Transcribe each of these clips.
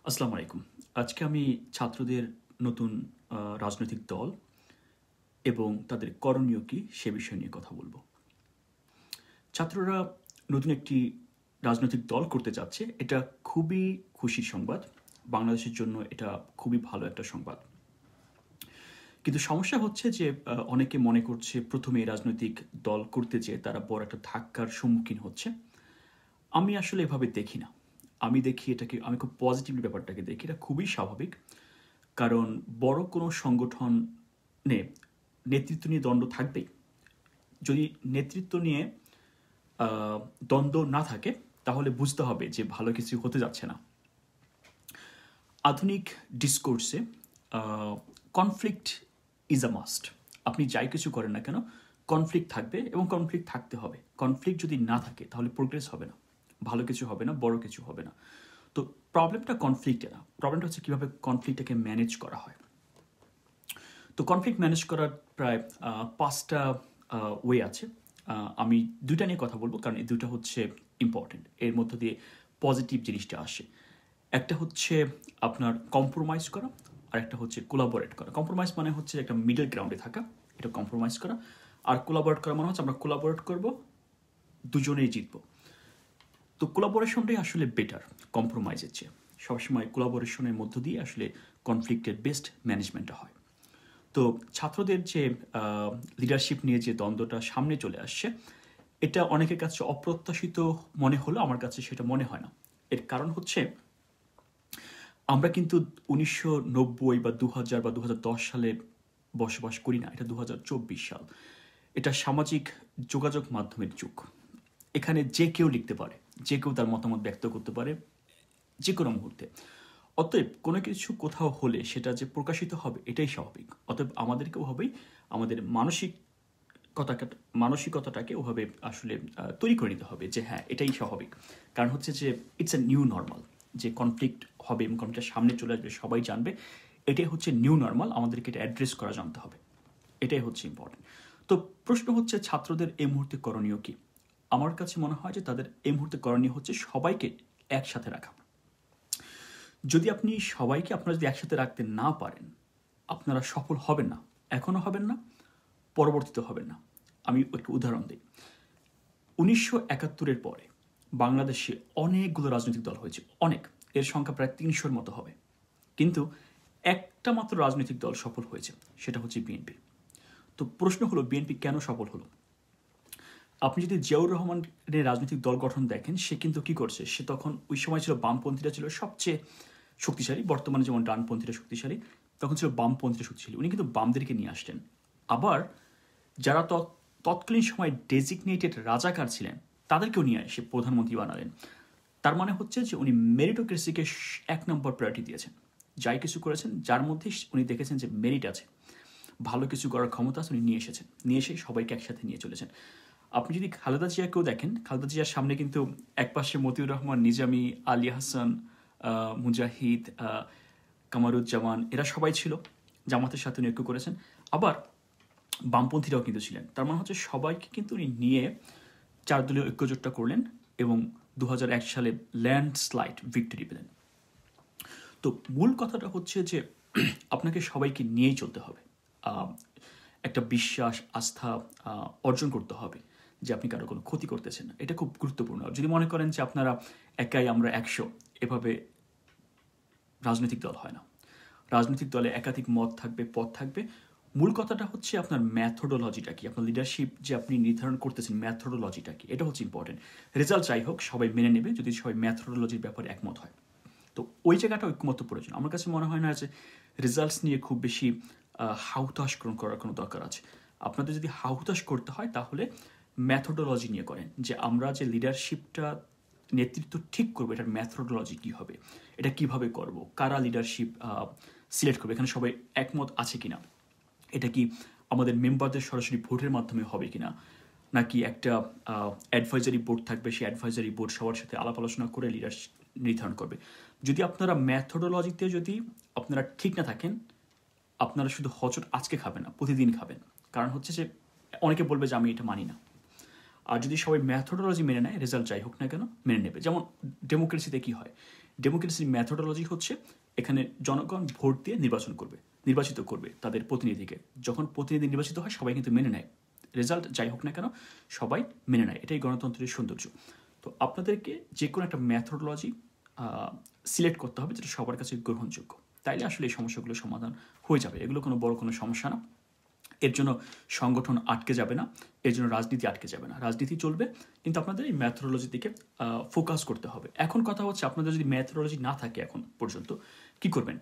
আসসালামু আলাইকুম। আজকে আমি ছাত্রদের নতুন রাজনৈতিক দল এবং তাদের করণীয় কী সে বিষয় নিয়ে কথা বলব। ছাত্ররা নতুন একটি রাজনৈতিক দল করতে যাচ্ছে। এটা খুবই খুশির সংবাদ। বাংলাদেশের জন্য এটা খুবই ভালো একটা সংবাদ। কিন্তু সমস্যা হচ্ছে যে অনেকে মনে করছে প্রথমে এই রাজনৈতিক দল করতে যেয়ে তারা বড় একটা ধাক্কার সম্মুখীন হচ্ছে। আমি আসলে এভাবে দেখি না। আমি খুব পজিটিভলি ব্যাপারটাকে দেখি। এটা খুবই স্বাভাবিক। কারণ বড় কোনো সংগঠনে নেতৃত্ব নিয়ে দ্বন্দ্ব থাকবেই। যদি নেতৃত্ব নিয়ে দ্বন্দ্ব না থাকে তাহলে বুঝতে হবে যে ভালো কিছু হতে যাচ্ছে না। আধুনিক ডিসকোর্সে কনফ্লিক্ট ইজ আ মাস্ট। আপনি যাই কিছু করেন না কেন কনফ্লিক্ট থাকবে এবং কনফ্লিক্ট থাকতে হবে। কনফ্লিক্ট যদি না থাকে তাহলে প্রোগ্রেস হবে না, ভালো কিছু হবে না, বড় কিছু হবে না। তো প্রবলেমটা কনফ্লিক্টে না, প্রবলেমটা হচ্ছে কীভাবে কনফ্লিক্টটাকে ম্যানেজ করা হয়। তো কনফ্লিক্ট ম্যানেজ করার প্রায় ৫টা ওয়ে আছে। আমি ২টা নিয়ে কথা বলবো কারণ এই ২টা হচ্ছে ইম্পর্টেন্ট। এর মধ্য দিয়ে পজিটিভ জিনিসটা আসে। একটা হচ্ছে আপনার কম্প্রোমাইজ করা, আর একটা হচ্ছে কোলাবোরেট করা। কম্প্রোমাইজ মানে হচ্ছে একটা মিডল গ্রাউন্ডে থাকা, এটা কম্প্রোমাইজ করা। আর কোলাবোরেট করা মানে হচ্ছে আমরা কোলাবোরেট করব, দুজনেই জিতবো। তো কোলাবোরেশনটাই আসলে বেটার কম্প্রোমাইজের চেয়ে। সবসময় কোলাবোরেশনের মধ্য দিয়ে আসলে কনফ্লিক্টের বেস্ট ম্যানেজমেন্টটা হয়। তো ছাত্রদের যে লিডারশিপ নিয়ে যে দ্বন্দ্বটা সামনে চলে আসছে, এটা অনেকের কাছে অপ্রত্যাশিত মনে হলেও আমার কাছে সেটা মনে হয় না। এর কারণ হচ্ছে আমরা কিন্তু ১৯৯০ বা ২০০০ বা ২০১০ সালে বসবাস করি না। এটা ২০২৪ সাল। এটা সামাজিক যোগাযোগ মাধ্যমের যুগ। এখানে যে কেউ লিখতে পারে, যে কেউ তার মতামত ব্যক্ত করতে পারে যে কোনো মুহূর্তে। অতএব কোনো কিছু কোথাও হলে সেটা যে প্রকাশিত হবে এটাই স্বাভাবিক। অতএব আমাদেরকেও হবেই আমাদের মানসিকতাটাকে ওভাবে আসলে তৈরি করে নিতে হবে যে হ্যাঁ এটাই স্বাভাবিক। কারণ হচ্ছে যে ইটস এ নিউ নর্মাল, যে কনফ্লিক্ট হবে এবং কনফ্লিক্টের সামনে চলে আসবে, সবাই জানবে। এটাই হচ্ছে নিউ নর্মাল, আমাদেরকে এটা অ্যাড্রেস করা জানতে হবে। এটাই হচ্ছে ইম্পর্টেন্ট। তো প্রশ্ন হচ্ছে ছাত্রদের এই মুহূর্তে করণীয় কী? আমার কাছে মনে হয় যে তাদের এই মুহূর্তে করণীয় হচ্ছে সবাইকে একসাথে রাখা। যদি আপনি সবাইকে আপনারা যদি একসাথে রাখতে না পারেন, আপনারা সফল হবেন না। এখনও হবেন না, পরবর্তীতে হবেন না। আমি একটু উদাহরণ দিই। ১৯৭১-এর পরে বাংলাদেশে অনেকগুলো রাজনৈতিক দল হয়েছে, অনেক। এর সংখ্যা প্রায় ৩০০-র মতো হবে। কিন্তু একটা মাত্র রাজনৈতিক দল সফল হয়েছে, সেটা হচ্ছে বিএনপি। তো প্রশ্ন হলো বিএনপি কেন সফল হলো? আপনি যদি জিয়াউর রহমানের রাজনৈতিক দল গঠন দেখেন, সে কিন্তু কি করছে, সে তখন ওই সময় ছিল বামপন্থীরা ছিল সবচেয়ে শক্তিশালী। বর্তমানে যেমন ডানপন্থীরা শক্তিশালী, তখন ছিল বামপন্থীরা শক্তিশালী। উনি কিন্তু বামদেরকে নিয়ে আসতেন। আবার যারা তৎকালীন সময় ডেজিগনেটেড রাজাকার ছিলেন তাদেরকেও নিয়ে এসে প্রধানমন্ত্রী বানালেন। তার মানে হচ্ছে যে উনি মেরিটোক্রেসিকে ১ নম্বর প্রায়োরিটি দিয়েছেন। যাই কিছু করেছেন যার মধ্যে উনি দেখেছেন যে মেরিট আছে, ভালো কিছু করার ক্ষমতা আছে, উনি নিয়ে এসেছেন। নিয়ে এসে সবাইকে একসাথে নিয়ে চলেছেন। আপনি যদি খালেদা জিয়াকেও দেখেন, খালেদা জিয়ার সামনে কিন্তু একপাশে মতিউর রহমান, নিজামী, আলী হাসান, মুজাহিদ, কামারুজ্জামান, এরা সবাই ছিল। জামাতের সাথে উনি ঐক্য করেছেন। আবার বামপন্থীরাও কিন্তু ছিলেন। তার মানে হচ্ছে সবাইকে কিন্তু উনি নিয়ে ৪ দলীয় ঐক্যজোটটা করলেন এবং ২০০১ সালে ল্যান্ডস্লাইড ভিক্টরি পেলেন। তো মূল কথাটা হচ্ছে যে আপনাকে সবাইকে নিয়েই চলতে হবে। একটা বিশ্বাস, আস্থা অর্জন করতে হবে যে আপনি কারো কোনো ক্ষতি করতেছেন না। এটা খুব গুরুত্বপূর্ণ। যদি মনে করেন যে আপনারা একাই আমরা ১০০, এভাবে রাজনৈতিক দল হয় না। রাজনৈতিক দলে একাধিক মত থাকবে, পথ থাকবে। মূল কথাটা হচ্ছে আপনার ম্যাথোডোলজিটা কি, আপনার লিডারশিপ যে আপনি নির্ধারণ করতেছেন ম্যাথোডোলজিটা কি, এটা হচ্ছে ইম্পর্টেন্ট। রেজাল্ট যাই হোক সবাই মেনে নেবে যদি সবাই ম্যাথোডোলজির ব্যাপারে একমত হয়। তো ওই জায়গাটা ঐক্যমত্য প্রয়োজন। আমার কাছে মনে হয় না যে রেজাল্টস নিয়ে খুব বেশি হাহুতাশ করার কোনো দরকার আছে। আপনাদের যদি হাহুতাশ করতে হয় তাহলে ম্যাথোডোলজি নিয়ে করেন, যে আমরা যে লিডারশিপটা নেতৃত্ব ঠিক করবো এটার ম্যাথোডোলজি কী হবে, এটা কিভাবে করব, কারা লিডারশিপ সিলেক্ট করবে, এখানে সবাই একমত আছে কিনা, এটা কি আমাদের মেম্বারদের সরাসরি ভোটের মাধ্যমে হবে কিনা, নাকি একটা অ্যাডভাইজারি বোর্ড থাকবে, সেই অ্যাডভাইজারি বোর্ড সবার সাথে আলাপ আলোচনা করে লিডারশিপ নির্ধারণ করবে। যদি আপনারা ম্যাথোডোলজিতে যদি আপনারা ঠিক না থাকেন, আপনারা শুধু হচট আজকে খাবেন না, প্রতিদিন খাবেন। কারণ হচ্ছে যে অনেকে বলবে যে আমি এটা মানি না। আর যদি সবাই ম্যাথোডোলজি মেনে নেয়, রেজাল্ট যাই হোক না কেন মেনে নেবে। যেমন ডেমোক্রেসিতে কী হয়, ডেমোক্রেসির ম্যাথোডোলজি হচ্ছে এখানে জনগণ ভোট দিয়ে নির্বাচিত করবে তাদের প্রতিনিধিকে। যখন প্রতিনিধি নির্বাচিত হয় সবাই কিন্তু মেনে নেয়, রেজাল্ট যাই হোক না কেন সবাই মেনে নেয়, এটাই গণতন্ত্রের সৌন্দর্য। তো আপনাদেরকে যে কোনো একটা ম্যাথোডোলজি সিলেক্ট করতে হবে যেটা সবার কাছে গ্রহণযোগ্য, তাইলে আসলে এই সমস্যাগুলোর সমাধান হয়ে যাবে। এগুলো কোনো বড় কোনো সমস্যা না, এর জন্য সংগঠন আটকে যাবে না, এর জন্য রাজনীতি আটকে যাবে না, রাজনীতি চলবে, কিন্তু আপনাদের এই ম্যাথোডোলজির দিকে ফোকাস করতে হবে। এখন কথা হচ্ছে আপনাদের যদি ম্যাথোডোলজি না থাকে এখন পর্যন্ত কি করবেন?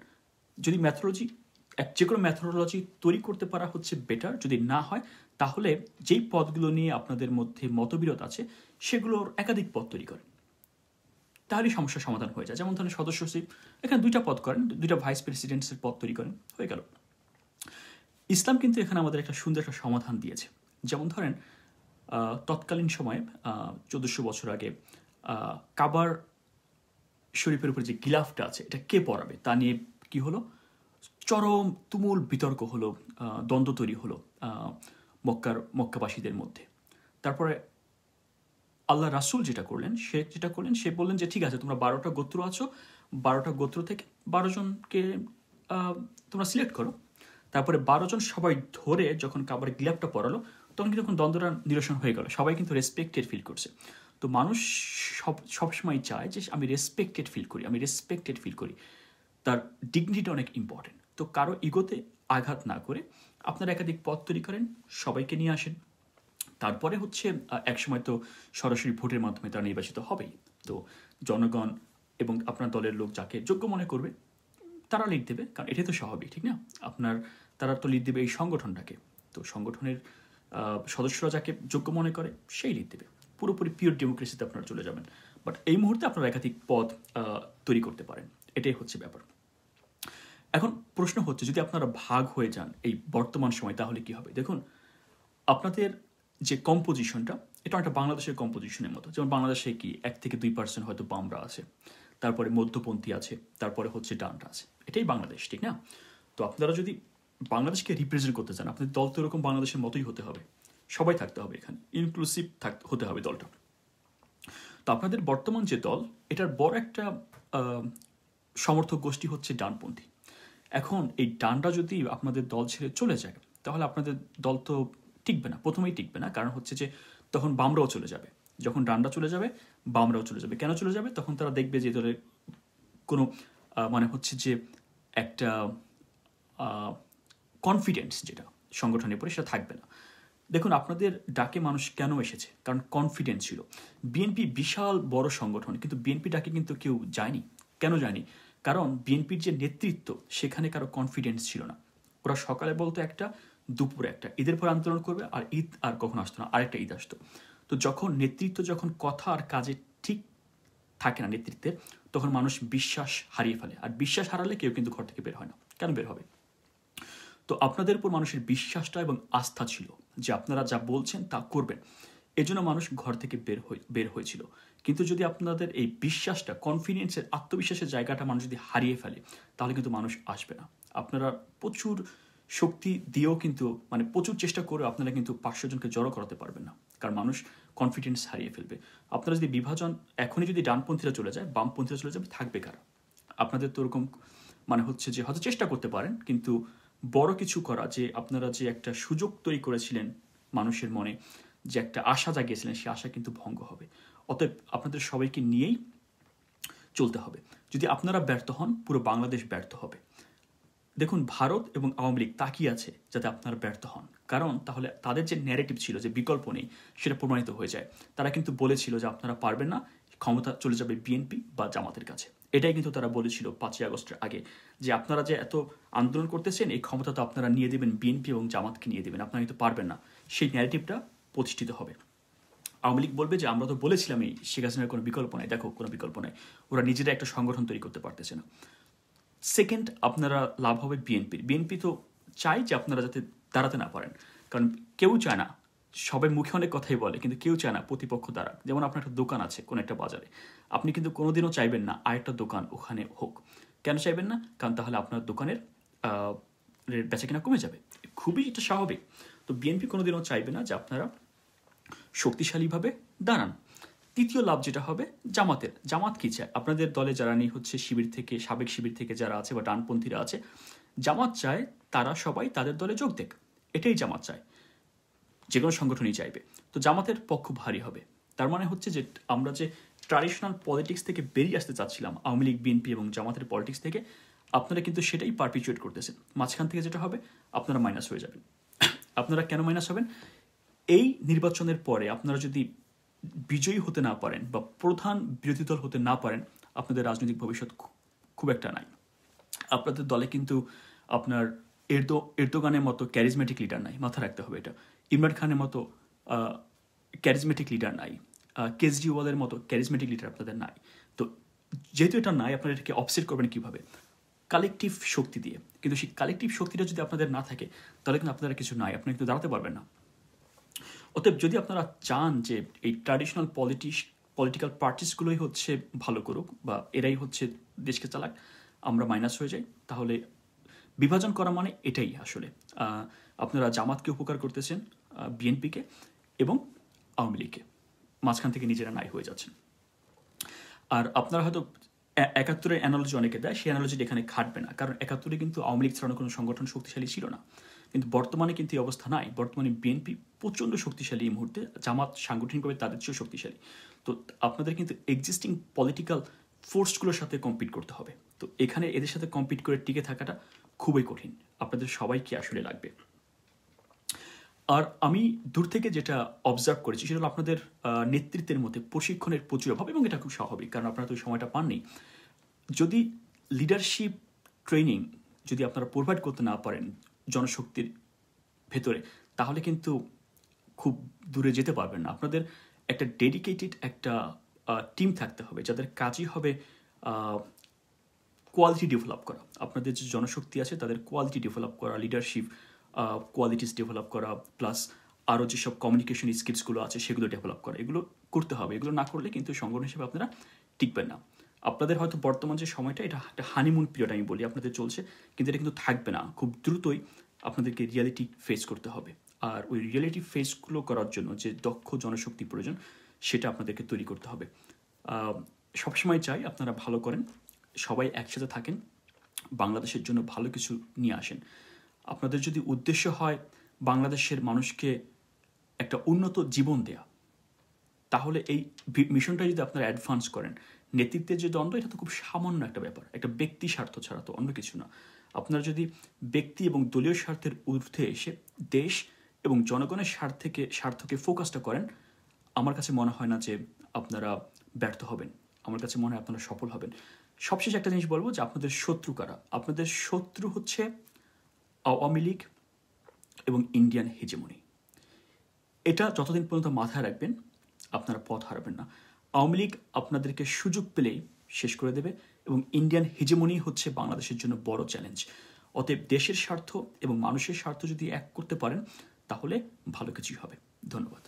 যদি ম্যাথোডোলজি যে কোনো ম্যাথোডোলজি তৈরি করতে পারা হচ্ছে বেটার, যদি না হয় তাহলে যেই পদগুলো নিয়ে আপনাদের মধ্যে মতবিরোধ আছে সেগুলোর একাধিক পদ তৈরি করেন, তাহলেই সমস্যার সমাধান হয়ে যায়। যেমন ধরেন সদস্য সচিব, এখানে 2টা পদ করেন, 2টা ভাইস প্রেসিডেন্টসের পদ তৈরি করেন, হয়ে গেল। ইসলাম কিন্তু এখানে আমাদের একটা সুন্দর একটা সমাধান দিয়েছে। যেমন ধরেন তৎকালীন সময়ে 1400 বছর আগে কাবার শরীফের উপরে যে গিলাফটা আছে এটা কে পড়াবে তা নিয়ে কি হলো, চরম তুমুল বিতর্ক হলো, দ্বন্দ্ব তৈরি হলো মক্কাবাসীদের মধ্যে। তারপরে আল্লাহ রাসূল যেটা করলেন সে বললেন যে ঠিক আছে, তোমরা 12টা গোত্র আছো, 12টা গোত্র থেকে 12 জনকে তোমরা সিলেক্ট করো। তারপরে 12 জন সবাই ধরে যখন কাবার গিলাফটা পড়ালো তখন কিন্তু নিরসন নিরসন হয়ে গেল, সবাই কিন্তু রেসপেক্টেড ফিল করছে। তো মানুষ সবসময় চায় যে আমি রেসপেক্টেড ফিল করি, তার ডিগনিটিটা অনেক ইম্পর্টেন্ট। তো কারো ইগোতে আঘাত না করে আপনারা একাধিক পদ তৈরি করেন, সবাইকে নিয়ে আসেন। তারপরে হচ্ছে একসময় তো সরাসরি ভোটের মাধ্যমে তারা নির্বাচিত হবেই। তো জনগণ এবং আপনার দলের লোক যাকে যোগ্য মনে করবে তারা লিড দেবে, কারণ এটাই তো স্বাভাবিক, ঠিক না? তারা তো লিড দেবে এই সংগঠনটাকে। তো সংগঠনের সদস্যরা যাকে যোগ্য মনে করে সেই লিড দেবে। পুরোপুরি পিওর ডেমোক্রেসিতে আপনারা চলে যাবেন। বাট এই মুহূর্তে আপনারা একাধিক পদ তৈরি করতে পারেন, এটাই হচ্ছে ব্যাপার। এখন প্রশ্ন হচ্ছে যদি আপনারা ভাগ হয়ে যান এই বর্তমান সময় তাহলে কি হবে? দেখুন, আপনাদের যে কম্পোজিশনটা এটা একটা বাংলাদেশের কম্পোজিশনের মতো। যেমন বাংলাদেশে কি 1-2% হয়তো বামরা আছে, তারপরে মধ্যপন্থী আছে, তারপরে হচ্ছে ডানরা আছে, এটাই বাংলাদেশ, ঠিক না? তো আপনারা যদি বাংলাদেশকে রিপ্রেজেন্ট করতে চান আপনাদের দল তো এরকম বাংলাদেশের মতোই হতে হবে, সবাই থাকতে হবে, এখানে ইনক্লুসিভ হতে হবে দলটা। তো আপনাদের বর্তমান যে দল এটার বড় একটা সমর্থক গোষ্ঠী হচ্ছে ডানপন্থী। এখন এই ডানরা যদি আপনাদের দল ছেড়ে চলে যায় তাহলে আপনাদের দল তো টিকবে না, প্রথমেই টিকবে না, কারণ হচ্ছে যে তখন বামরাও চলে যাবে। যখন ডানরা চলে যাবে বামরাও চলে যাবে। কেন চলে যাবে? তখন তারা দেখবে যে দলের কোনো মানে হচ্ছে যে একটা কনফিডেন্স যেটা সংগঠনের পরে সেটা থাকবে না। দেখুন, আপনাদের ডাকে মানুষ কেন এসেছে? কারণ কনফিডেন্স ছিল। বিএনপি বিশাল বড় সংগঠন, কিন্তু বিএনপি ডাকে কিন্তু কেউ যায়নি। কেন যায়নি? কারণ বিএনপির যে নেতৃত্ব সেখানে কারো কনফিডেন্স ছিল না। ওরা সকালে বলতো একটা, দুপুরে একটা, ঈদের পর আন্দোলন করবে, আর ঈদ আর কখনো আসতো না, আরেকটা ঈদ আসতো। তো যখন নেতৃত্ব যখন কথা আর কাজে ঠিক থাকে না নেতৃত্বের, তখন মানুষ বিশ্বাস হারিয়ে ফেলে, আর বিশ্বাস হারালে কেউ কিন্তু ঘর থেকে বের হয় না। কেন বের হবে? তো আপনাদের উপর মানুষের বিশ্বাসটা এবং আস্থা ছিল যে আপনারা যা বলছেন তা করবেন, এজন্য মানুষ ঘর থেকে বের হয়েছিল। কিন্তু যদি আপনাদের এই বিশ্বাসটা, কনফিডেন্সের, আত্মবিশ্বাসের জায়গাটা মানুষ যদি হারিয়ে ফেলে তাহলে কিন্তু মানুষ আসবে না। আপনারা প্রচুর শক্তি দিয়েও কিন্তু মানে প্রচুর চেষ্টা করেও আপনারা কিন্তু 500 জনকে জড়ো করাতে পারবেন না, কারণ মানুষ কনফিডেন্স হারিয়ে ফেলবে। আপনারা যদি বিভাজন এখনই যদি ডানপন্থীরা চলে যায়, বামপন্থীরা চলে যাবে, থাকবে কারা? আপনাদের তো ওরকম মানে হচ্ছে যে হয়তো চেষ্টা করতে পারেন, কিন্তু বড় কিছু করা, যে আপনারা যে একটা সুযোগ তৈরি করেছিলেন মানুষের মনে, যে একটা আশা জাগিয়েছিলেন, সেই আশা কিন্তু ভঙ্গ হবে। অতএব আপনাদের সবাইকে নিয়েই চলতে হবে। যদি আপনারা ব্যর্থ হন পুরো বাংলাদেশ ব্যর্থ হবে। দেখুন, ভারত এবং আওয়ামী লীগ তাকিয়ে আছে যাতে আপনারা ব্যর্থ হন, কারণ তাহলে তাদের যে ন্যারেটিভ ছিল যে বিকল্প নেই সেটা প্রমাণিত হয়ে যায়। তারা কিন্তু বলেছিল যে আপনারা পারবেন না, ক্ষমতা চলে যাবে বিএনপি বা জামাতের কাছে। এটাই কিন্তু তারা বলেছিল 5ই আগস্টের আগে, যে আপনারা যে এত আন্দোলন করতেছেন এই ক্ষমতা তো আপনারা নিয়ে দেবেন বিএনপি এবং জামাতকে নিয়ে দেবেন, আপনারা কিন্তু পারবেন না। সেই ন্যারেটিভটা প্রতিষ্ঠিত হবে। আওয়ামী লীগ বলবে যে আমরা তো বলেছিলাম এই শেখ হাসিনার কোনো বিকল্প নাই, দেখো কোনো বিকল্প নাই, ওরা নিজেরা একটা সংগঠন তৈরি করতে পারতেছে না। সেকেন্ড, আপনারা লাভ হবে বিএনপি তো চাই যে আপনারা যাতে দাঁড়াতে না পারেন, কারণ কেউ চায় না, সবাই মুখে অনেক কথাই বলে কিন্তু কেউ চায় না প্রতিপক্ষ দাঁড়াক। যেমন আপনার একটা দোকান আছে কোনো একটা বাজারে, আপনি কিন্তু কোনোদিনও চাইবেন না আরেকটা দোকান ওখানে হোক। কেন চাইবেন না? কারণ তাহলে আপনার দোকানের বেচাকেনা কমে যাবে, খুবই এটা স্বাভাবিক। তো বিএনপি কোনোদিনও চাইবে না যে আপনারা শক্তিশালীভাবে দাঁড়ান। তৃতীয় লাভ যেটা হবে জামাত কি চায়? আপনাদের দলে যারা নেই হচ্ছে শিবির থেকে, সাবেক শিবির থেকে যারা আছে বা ডানপন্থীরা আছে, জামাত চায় তারা সবাই তাদের দলে যোগ দেক। এটাই জামাত চায়, যে কোনো সংগঠনই চাইবে। তো জামাতের পক্ষ ভারী হবে। তার মানে হচ্ছে যে আমরা যে ট্র্যাডিশনাল পলিটিক্স থেকে বেরিয়ে আসতে চাচ্ছিলাম, আওয়ামী লীগ, বিএনপি এবং জামাতের পলিটিক্স থেকে, আপনারা কিন্তু সেটাই পারপিচুয়েট করতেছেন। মাঝখান থেকে যেটা হবে, আপনারা মাইনাস হয়ে যাবেন। আপনারা কেন মাইনাস হবেন? এই নির্বাচনের পরে আপনারা যদি বিজয়ী হতে না পারেন বা প্রধান বিরোধী দল হতে না পারেন, আপনাদের রাজনৈতিক ভবিষ্যৎ খুব একটা নাই। আপনাদের দলে কিন্তু আপনার এরদোগানের মতো ক্যারিজমেটিক লিডার নাই, মাথা রাখতে হবে এটা। ইমরান খানের মতো ক্যারিজমেটিক লিডার নাই, কেজরিওয়ালের মতো ক্যারিজমেটিক লিডার আপনাদের নাই। তো যেহেতু এটা নাই, আপনারা এটাকে অফসেট করবেন কীভাবে? কালেকটিভ শক্তি দিয়ে। কিন্তু সেই কালেকটিভ শক্তিটা যদি আপনাদের না থাকে, তাহলে কিন্তু আপনারা কিছু নাই, আপনারা কিন্তু দাঁড়াতে পারবেন না। অতএব যদি আপনারা চান যে এই ট্র্যাডিশনাল পলিটিক্যাল পার্টিসগুলোই হচ্ছে ভালো করুক বা এরাই হচ্ছে দেশকে চালাক, আমরা মাইনাস হয়ে যাই, তাহলে বিভাজন করা মানে এটাই আসলে। আপনারা জামাতকে উপকার করতেছেন, বিএনপিকে এবং আওয়ামী লীগকে, মাঝখান থেকে নিজেরা নাই হয়ে যাচ্ছেন। আর আপনারা হয়তো ৭১-এর অ্যানালজি অনেকে দেয়, সেই অ্যানালজি এখানে খাটবে না, কারণ ৭১-এ কিন্তু আওয়ামী লীগ ছাড়ানো কোনো সংগঠন শক্তিশালী ছিল না। কিন্তু বর্তমানে কিন্তু এই অবস্থা নাই। বর্তমানে বিএনপি প্রচণ্ড শক্তিশালী এই মুহূর্তে, জামাত সাংগঠনিকভাবে তাদের চেয়েও শক্তিশালী। তো আপনাদের কিন্তু এক্সিস্টিং পলিটিক্যাল ফোর্সগুলোর সাথে কম্পিট করতে হবে। তো এখানে এদের সাথে কম্পিট করে টিকে থাকাটা খুবই কঠিন, আপনাদের সবাইকে আসলে লাগবে। আর আমি দূর থেকে যেটা অবজার্ভ করেছি সেটা হলো আপনাদের নেতৃত্বের মধ্যে প্রশিক্ষণের প্রচুর অভাব, এবং এটা খুব স্বাভাবিক, কারণ আপনারা তো ওই সময়টা পাননি। যদি লিডারশিপ ট্রেনিং যদি আপনারা প্রোভাইড করতে না পারেন জনশক্তির ভেতরে, তাহলে কিন্তু খুব দূরে যেতে পারবেন না। আপনাদের একটা ডেডিকেটেড একটা টিম থাকতে হবে, যাদের কাজই হবে কোয়ালিটি ডেভেলপ করা। আপনাদের যে জনশক্তি আছে তাদের কোয়ালিটি ডেভেলপ করা, লিডারশিপ কোয়ালিটিস ডেভেলপ করা, প্লাস আরও যেসব কমিউনিকেশন স্কিলসগুলো আছে সেগুলো ডেভেলপ করা, এগুলো করতে হবে। এগুলো না করলে কিন্তু সংগঠন হিসেবে আপনারা টিকবেন না। আপনাদের হয়তো বর্তমান যে সময়টা, এটা একটা হানিমুন পিরিয়ড আমি বলি আপনাদের চলছে, কিন্তু এটা কিন্তু থাকবে না। খুব দ্রুতই আপনাদেরকে রিয়ালিটি ফেস করতে হবে। আর ওই রিয়ালিটি ফেসগুলো করার জন্য যে দক্ষ জনশক্তি প্রয়োজন, সেটা আপনাদেরকে তৈরি করতে হবে। সবসময় চাই আপনারা ভালো করেন, সবাই একসাথে থাকেন, বাংলাদেশের জন্য ভালো কিছু নিয়ে আসেন। আপনাদের যদি উদ্দেশ্য হয় বাংলাদেশের মানুষকে একটা উন্নত জীবন দেয়া, তাহলে এই মিশনটা যদি আপনারা অ্যাডভান্স করেন, নেতৃত্বের যে দ্বন্দ্ব, এটা তো খুব সামান্য একটা ব্যাপার, একটা ব্যক্তি স্বার্থ ছাড়া তো অন্য কিছু না। আপনারা যদি ব্যক্তি এবং দলীয় স্বার্থের ঊর্ধ্বে এসে দেশ এবং জনগণের স্বার্থকে ফোকাসটা করেন, আমার কাছে মনে হয় না যে আপনারা ব্যর্থ হবেন, আমার কাছে মনে হয় আপনারা সফল হবেন। সবশেষে একটা জিনিস বলবো যে আপনাদের শত্রু কারা? আপনাদের শত্রু হচ্ছে আওয়ামী লীগ এবং ইন্ডিয়ান হেজেমনি। এটা যতদিন পর্যন্ত মাথায় রাখবেন, আপনারা পথ হারাবেন না। আওয়ামী লীগ আপনাদেরকে সুযোগ পেলেই শেষ করে দেবে, এবং ইন্ডিয়ান হেজেমনি হচ্ছে বাংলাদেশের জন্য বড় চ্যালেঞ্জ। অতএব দেশের স্বার্থ এবং মানুষের স্বার্থ যদি এক করতে পারেন, তাহলে ভালো কিছুই হবে। ধন্যবাদ।